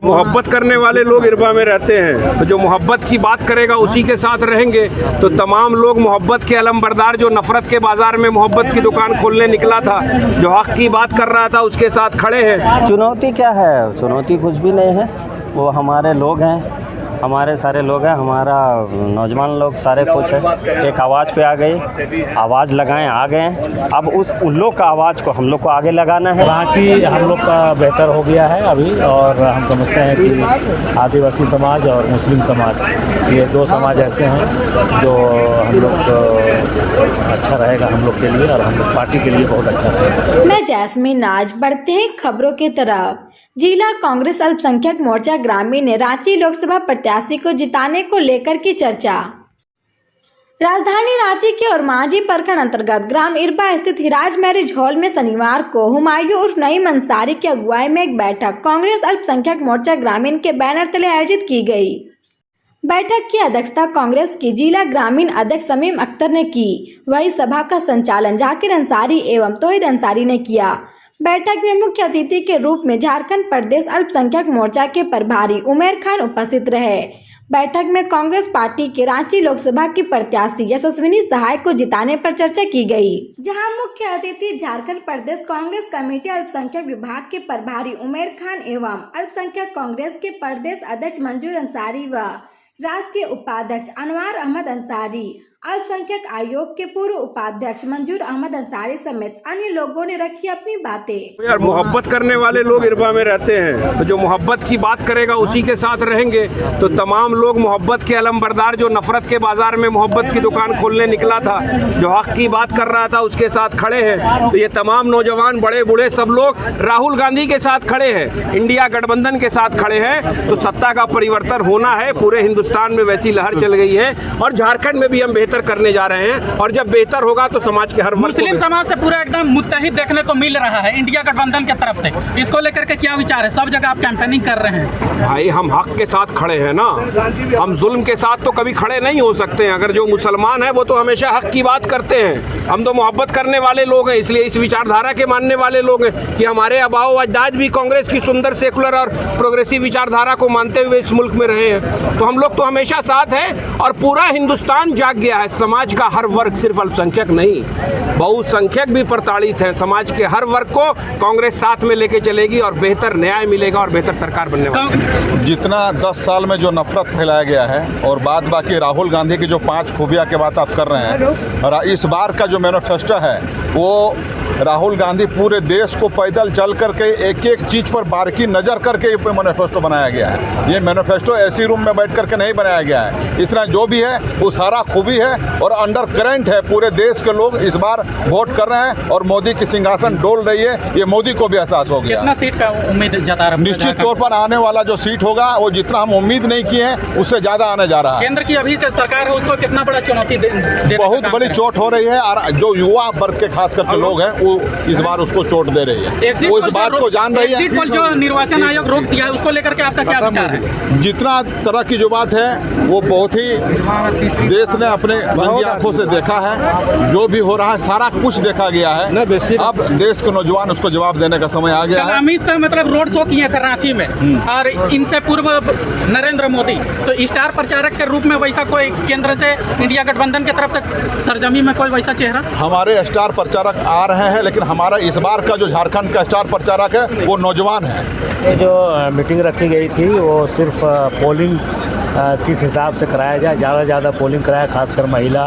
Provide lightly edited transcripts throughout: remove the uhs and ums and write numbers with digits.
मोहब्बत करने वाले लोग इरबा में रहते हैं, तो जो मोहब्बत की बात करेगा उसी के साथ रहेंगे। तो तमाम लोग मोहब्बत के अलमबरदार, जो नफरत के बाजार में मोहब्बत की दुकान खोलने निकला था, जो हक की बात कर रहा था, उसके साथ खड़े हैं। चुनौती क्या है? चुनौती कुछ भी नहीं है, वो हमारे लोग हैं, हमारे सारे लोग हैं, हमारा नौजवान लोग सारे कुछ है। एक आवाज़ पे आ गए, आवाज़ लगाएं, आ गए। अब उन लोग का आवाज़ को हम लोग को आगे लगाना है। रांची हम लोग का बेहतर हो गया है अभी, और हम समझते हैं कि आदिवासी समाज और मुस्लिम समाज, ये दो समाज ऐसे हैं जो हम लोग अच्छा रहेगा हम लोग के लिए, और हम लोग पार्टी के लिए बहुत अच्छा रहेगा। मैं जैस्मीन, आज बढ़ते हैं खबरों की तरफ। जिला कांग्रेस अल्पसंख्यक मोर्चा ग्रामीण ने रांची लोकसभा प्रत्याशी को जिताने को लेकर की चर्चा। राजधानी रांची के और मांझी प्रखंड अंतर्गत ग्राम इरबा स्थित हिराज मैरिज हॉल में शनिवार को हुमायूं उर्फ नईम अंसारी की अगुवाई में एक बैठक कांग्रेस अल्पसंख्यक मोर्चा ग्रामीण के बैनर तले आयोजित की गई। बैठक की अध्यक्षता कांग्रेस की जिला ग्रामीण अध्यक्ष शमीम अख्तर ने की। वही सभा का संचालन जाकिर अंसारी एवं तोहिद अंसारी ने किया। बैठक में मुख्य अतिथि के रूप में झारखंड प्रदेश अल्पसंख्यक मोर्चा के प्रभारी उमेर खान उपस्थित रहे। बैठक में कांग्रेस पार्टी के रांची लोकसभा की प्रत्याशी यशस्विनी सहाय को जिताने पर चर्चा की गई, जहां मुख्य अतिथि झारखंड प्रदेश कांग्रेस कमेटी अल्पसंख्यक विभाग के प्रभारी उमेर खान एवं अल्पसंख्यक कांग्रेस के प्रदेश अध्यक्ष मंजूर अंसारी व राष्ट्रीय उपाध्यक्ष अनवार अहमद अंसारी, अल्पसंख्यक आयोग के पूर्व उपाध्यक्ष मंजूर अहमद अंसारी समेत अन्य लोगों ने रखी अपनी बातें। यार, मोहब्बत करने वाले लोग इरबा में रहते हैं, तो जो मोहब्बत की बात करेगा उसी के साथ रहेंगे। तो तमाम लोग मोहब्बत के अलमबरदार, जो नफरत के बाजार में मोहब्बत की दुकान खोलने निकला था, जो हक की बात कर रहा था, उसके साथ खड़े हैं। तो ये तमाम नौजवान, बड़े बूढ़े सब लोग राहुल गांधी के साथ खड़े हैं, इंडिया गठबंधन के साथ खड़े हैं। तो सत्ता का परिवर्तन होना है, पूरे हिंदुस्तान में वैसी लहर चल गई है, और झारखंड में भी हम बेहतर करने जा रहे हैं। और जब बेहतर होगा तो समाज के हर मुस्लिम समाज से पूरा एकदम मुत्तहिद देखने को मिल रहा है इंडिया गठबंधन की तरफ से। इसको लेकर के क्या विचार है? सब जगह आप कैंपेनिंग कर रहे हैं। भाई, हम हक के साथ खड़े हैं ना, हम जुल्म के साथ तो कभी खड़े नहीं हो सकते हैं। अगर जो मुसलमान है वो तो हमेशा हक की बात करते हैं, हम तो मोहब्बत करने वाले लोग हैं, इसलिए इस विचारधारा के मानने वाले लोग हैं कि हमारे आबाओ अजदाद भी कांग्रेस की सुंदर सेकुलर और प्रोग्रेसिव विचारधारा को मानते हुए इस मुल्क में रहे हैं। तो हम लोग तो हमेशा साथ हैं, और पूरा हिंदुस्तान जाग गया है। समाज का हर वर्ग, सिर्फ अल्पसंख्यक नहीं, बहुसंख्यक भी प्रताड़ित है। समाज के हर वर्ग को कांग्रेस साथ में लेके चलेगी, और बेहतर न्याय मिलेगा और बेहतर सरकार बनने वाली है। जितना 10 साल में जो नफरत फैलाया गया है, और बाद बाकी राहुल गांधी की जो 5 खूबियाँ की बात आप कर रहे हैं, और इस बार का जो मैनिफेस्टो है वो राहुल गांधी पूरे देश को पैदल चल करके एक एक चीज़ पर बारीकी नज़र करके ये मैनिफेस्टो बनाया गया है। ये मैनिफेस्टो ऐसी रूम में बैठ करके नहीं बनाया गया है। इतना जो भी है वो सारा खूबी है, और अंडर करंट है। पूरे देश के लोग इस बार वोट कर रहे हैं, और मोदी की सिंहासन डोल रही है, ये मोदी को भी एहसास हो गया। कितना सीट का उम्मीद जता रहे हैं? निश्चित तौर पर आने वाला जो सीट होगा वो जितना हम उम्मीद नहीं किए हैं उससे ज़्यादा आने जा रहा है। केंद्र की अभी सरकार है, उसको कितना बड़ा चुनौती बहुत बड़ी चोट हो रही है, और जो युवा वर्ग के खास करके लोग हैं वो इस बार उसको चोट दे रही है। वो इस बात को जान रही है। एग्जिट पोल जो निर्वाचन आयोग रोक दिया है, उसको लेकर के आपका क्या विचार है? जितना तरह की जो बात है वो बहुत ही देश ने अपने नंगी आंखों से देखा है। जो भी हो रहा है सारा कुछ देखा गया है। अब देश के नौजवान उसको जवाब देने का समय आ गया है। अमित शाह मतलब रोड शो किए थे रांची में, और इनसे पूर्व नरेंद्र मोदी, तो स्टार प्रचारक के रूप में वैसा कोई केंद्र से इंडिया गठबंधन की तरफ से सरजमी में कोई वैसा चेहरा? हमारे स्टार प्रचारक आ रहे हैं, लेकिन हमारा इस बार का जो झारखंड का स्टार प्रचारक है वो नौजवान है। ये जो मीटिंग रखी गई थी वो सिर्फ पोलिंग किस हिसाब से कराया जाए, ज़्यादा से ज़्यादा पोलिंग कराया, खासकर महिला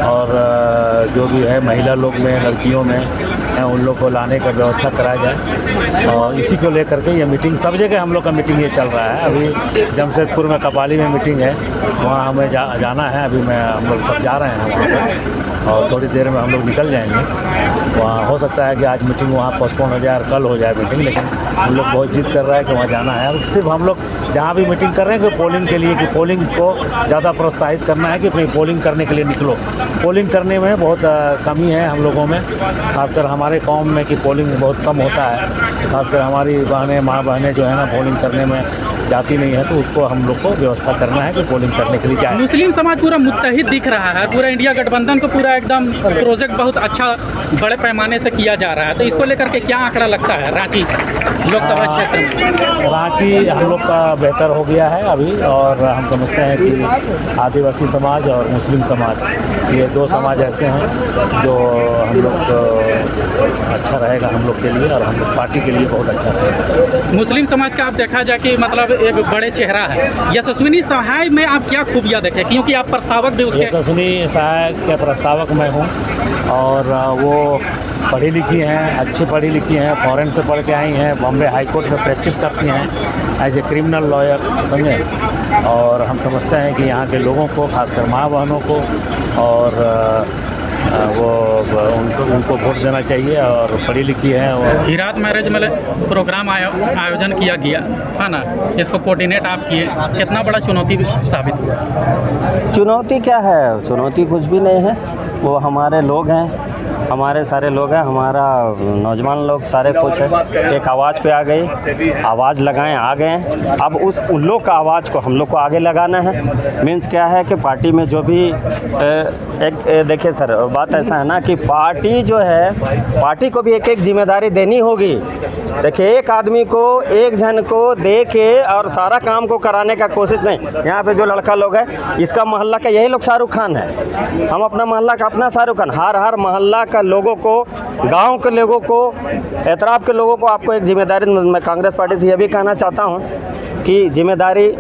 और जो भी है महिला लोग में, लड़कियों में उन लोग को लाने का व्यवस्था कराया जाए। और इसी को लेकर के ये मीटिंग, सब जगह हम लोग का मीटिंग ये चल रहा है। अभी जमशेदपुर में कपाली में मीटिंग है, वहाँ हमें जाना है। अभी हम लोग सब जा रहे हैं वहाँ पर, और थोड़ी देर में हम लोग निकल जाएंगे। वहाँ हो सकता है कि आज मीटिंग वहाँ पोस्टपोन हो जाए और कल हो जाए मीटिंग, लेकिन हम लोग बहुत जिद कर रहा है कि वहाँ जाना है। और सिर्फ हम लोग जहाँ भी मीटिंग कर रहे हैं कि पोलिंग के लिए, कि पोलिंग को ज़्यादा प्रोत्साहित करना है कि भाई पोलिंग करने के लिए निकलो। पोलिंग करने में बहुत कमी है हम लोगों में, खासकर हमारे कौम में, कि पोलिंग बहुत कम होता है। खासकर हमारी बहनें, माँ बहनें जो है ना, पोलिंग करने में जाती नहीं है, तो उसको हम लोग को व्यवस्था करना है कि पोलिंग करने के लिए जाए। मुस्लिम समाज पूरा मुत्तहिद दिख रहा है, पूरा इंडिया गठबंधन को पूरा एकदम प्रोजेक्ट बहुत अच्छा बड़े पैमाने से किया जा रहा है, तो इसको लेकर के क्या आंकड़ा लगता है रांची लोकसभा क्षेत्र में? रांची हम लोग का बेहतर हो गया है अभी, और हम समझते हैं कि आदिवासी समाज और मुस्लिम समाज, ये दो समाज ऐसे हैं जो हम लोग अच्छा रहेगा हम लोग के लिए, और हम लोग पार्टी के लिए बहुत अच्छा रहेगा। मुस्लिम समाज का आप देखा जाए कि मतलब एक बड़े चेहरा है, यशस्विनी सहाय में आप क्या खूबियाँ देखें, क्योंकि आप प्रस्तावक भी उसके? यशस्विनी सहाय के प्रस्तावक मैं हूँ, और वो पढ़ी लिखी हैं, अच्छी पढ़ी लिखी हैं, फॉरेन से पढ़ के आई हैं, बॉम्बे हाई कोर्ट में प्रैक्टिस करती हैं एज ए क्रिमिनल लॉयर, समझे। और हम समझते हैं कि यहाँ के लोगों को, खासकर माँ बहनों को, और उनको वोट देना चाहिए, और पढ़ी लिखी है। और इराद मैरिज में प्रोग्राम आयोजन किया गया है ना, इसको कोऑर्डिनेट आप किए, कितना बड़ा चुनौती साबित हुआ? चुनौती क्या है, चुनौती कुछ भी नहीं है। वो हमारे लोग हैं, हमारे सारे लोग हैं, हमारा नौजवान लोग सारे कुछ है। एक आवाज़ पे आ गई, आवाज़ लगाएं, आ गए। अब उन लोग का आवाज़ को हम लोग को आगे लगाना है। मीन्स क्या है कि पार्टी में जो भी देखिए सर, बात ऐसा है ना कि पार्टी जो है, पार्टी को भी एक एक जिम्मेदारी देनी होगी। देखिए, एक आदमी को, एक जन को दे के और सारा काम को कराने का कोशिश नहीं। यहाँ पे जो लड़का लोग है, इसका मोहल्ला का यही लोग शाहरुख खान है, हम अपना मोहल्ला का अपना शाहरुख खान। हर मोहल्ला का लोगों को, गांव के लोगों को, एतराफ़ के लोगों को आपको एक जिम्मेदारी, मैं कांग्रेस पार्टी से यह भी कहना चाहता हूँ कि जिम्मेदारी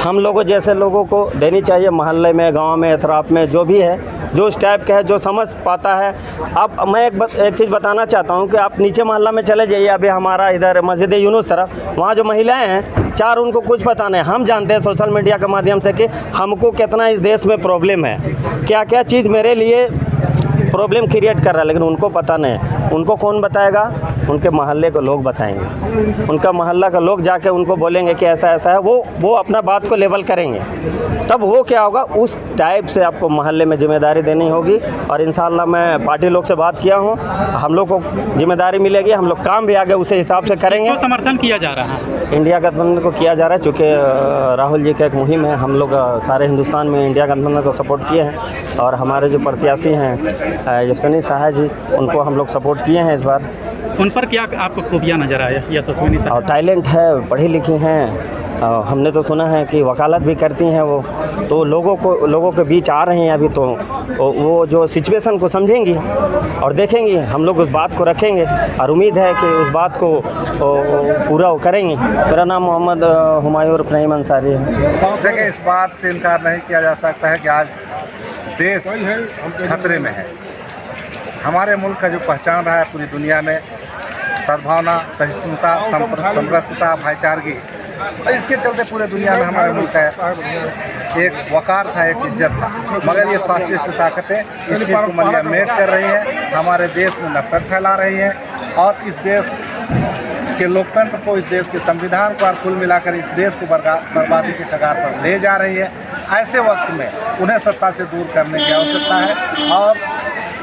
हम लोगों जैसे लोगों को देनी चाहिए। मोहल्ले में, गांव में, एतराफ़ में जो भी है, जो इस टाइप का है, जो समझ पाता है। अब मैं एक चीज़ बताना चाहता हूँ कि आप नीचे मोहल्ला में चले जाइए, अभी हमारा इधर मस्जिद यूनुस तरफ, वहाँ जो महिलाएं हैं, चार, उनको कुछ पता नहीं। हम जानते हैं सोशल मीडिया के माध्यम से कि हमको कितना इस देश में प्रॉब्लम है, क्या क्या चीज़ मेरे लिए प्रॉब्लम क्रिएट कर रहा है, लेकिन उनको पता नहीं। उनको कौन बताएगा? उनके मोहल्ले के लोग बताएंगे। उनका मोहल्ला का लोग जाके उनको बोलेंगे कि ऐसा ऐसा है, वो अपना बात को लेवल करेंगे। तब वो क्या होगा, उस टाइप से आपको मोहल्ले में जिम्मेदारी देनी होगी। और इंशाल्लाह मैं पार्टी लोग से बात किया हूँ, हम लोग को जिम्मेदारी मिलेगी, हम लोग काम भी आगे उसी हिसाब से करेंगे। समर्थन किया जा रहा है, इंडिया गठबंधन को किया जा रहा है, चूँकि राहुल जी का एक मुहिम है। हम लोग सारे हिंदुस्तान में इंडिया गठबंधन को सपोर्ट किए हैं, और हमारे जो प्रत्याशी हैं यशस्विनी सहाय जी, उनको हम लोग सपोर्ट किए हैं इस बार। उन पर क्या आपको खूबियाँ नज़र आए यशस्विनी सहाय? और टैलेंट है, पढ़ी लिखी हैं, हमने तो सुना है कि वकालत भी करती हैं वो, तो लोगों के बीच आ रही हैं अभी। तो वो जो सिचुएशन को समझेंगी और देखेंगी, हम लोग उस बात को रखेंगे, और उम्मीद है कि उस बात को पूरा करेंगे। मेरा नाम मोहम्मद हुमायूं रहीम अंसारी है। देखिए, इस बात से इनकार नहीं किया जा सकता है कि आज देश खतरे में है। हमारे मुल्क का जो पहचान रहा है पूरी दुनिया में, सद्भावना, सहिष्णुता, समरसता, भाईचारगी, और इसके चलते पूरे दुनिया में हमारे मुल्क का एक वकार था, एक इज्जत था। मगर ये फासिस्ट ताकतें इस चीज़ को मलियामेट कर रही हैं, हमारे देश में नफरत फैला रही हैं, और इस देश के लोकतंत्र को, इस देश के संविधान को, और कुल मिलाकर इस देश को बर्बादी के कगार पर ले जा रही है। ऐसे वक्त में उन्हें सत्ता से दूर करने की आवश्यकता है, और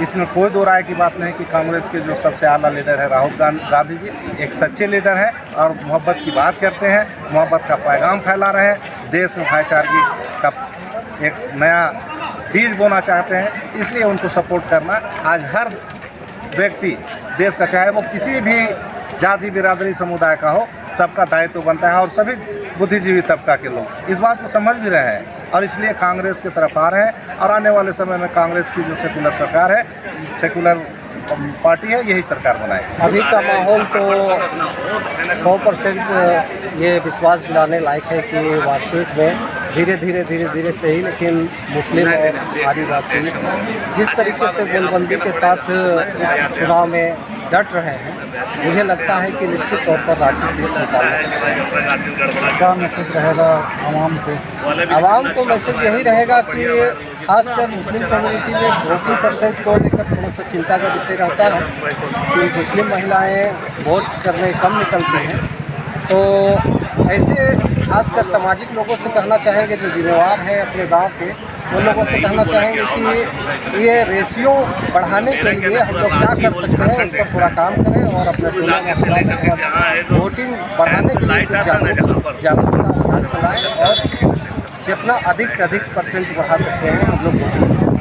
इसमें कोई दो राय की बात नहीं कि कांग्रेस के जो सबसे आला लीडर है राहुल गांधी जी, एक सच्चे लीडर हैं और मोहब्बत की बात करते हैं, मोहब्बत का पैगाम फैला रहे हैं, देश में भाईचारगी का एक नया बीज बोना चाहते हैं। इसलिए उनको सपोर्ट करना आज हर व्यक्ति देश का, चाहे वो किसी भी जाति बिरादरी समुदाय का हो, सबका दायित्व बनता है। और सभी बुद्धिजीवी तबका के लोग इस बात को समझ भी रहे हैं, और इसलिए कांग्रेस की तरफ आ रहे हैं। और आने वाले समय में कांग्रेस की जो सेकुलर सरकार है, सेकुलर पार्टी है, यही सरकार बनाएगी। अभी का माहौल तो 100% ये विश्वास दिलाने लायक है कि वास्तविक में धीरे धीरे से ही, लेकिन मुस्लिम और आदिवासी जिस तरीके से बोलबंदी के साथ इस चुनाव में डट रहे हैं, मुझे लगता है कि निश्चित तौर पर रांची सीट निकालना। क्या मैसेज रहेगा आवाम को? आवाम को मैसेज यही रहेगा कि खासकर मुस्लिम कम्युनिटी में वोटिंग % को लेकर थोड़ा सा चिंता का विषय रहता है कि मुस्लिम महिलाएं वोट करने कम निकलती हैं। तो ऐसे खासकर सामाजिक लोगों से कहना चाहेंगे जो जिम्मेवार हैं अपने गांव के, उन लोगों से कहना चाहेंगे कि ये रेशियो बढ़ाने के लिए हम लोग क्या कर सकते हैं, इस पर थोड़ा काम करें और अपने जिला मसला में थोड़ा वोटिंग बढ़ाने के लिए कुछ जागरूकता अभियान चलाएँ और जितना अधिक से अधिक % बढ़ा सकते हैं हम लोग वोटिंग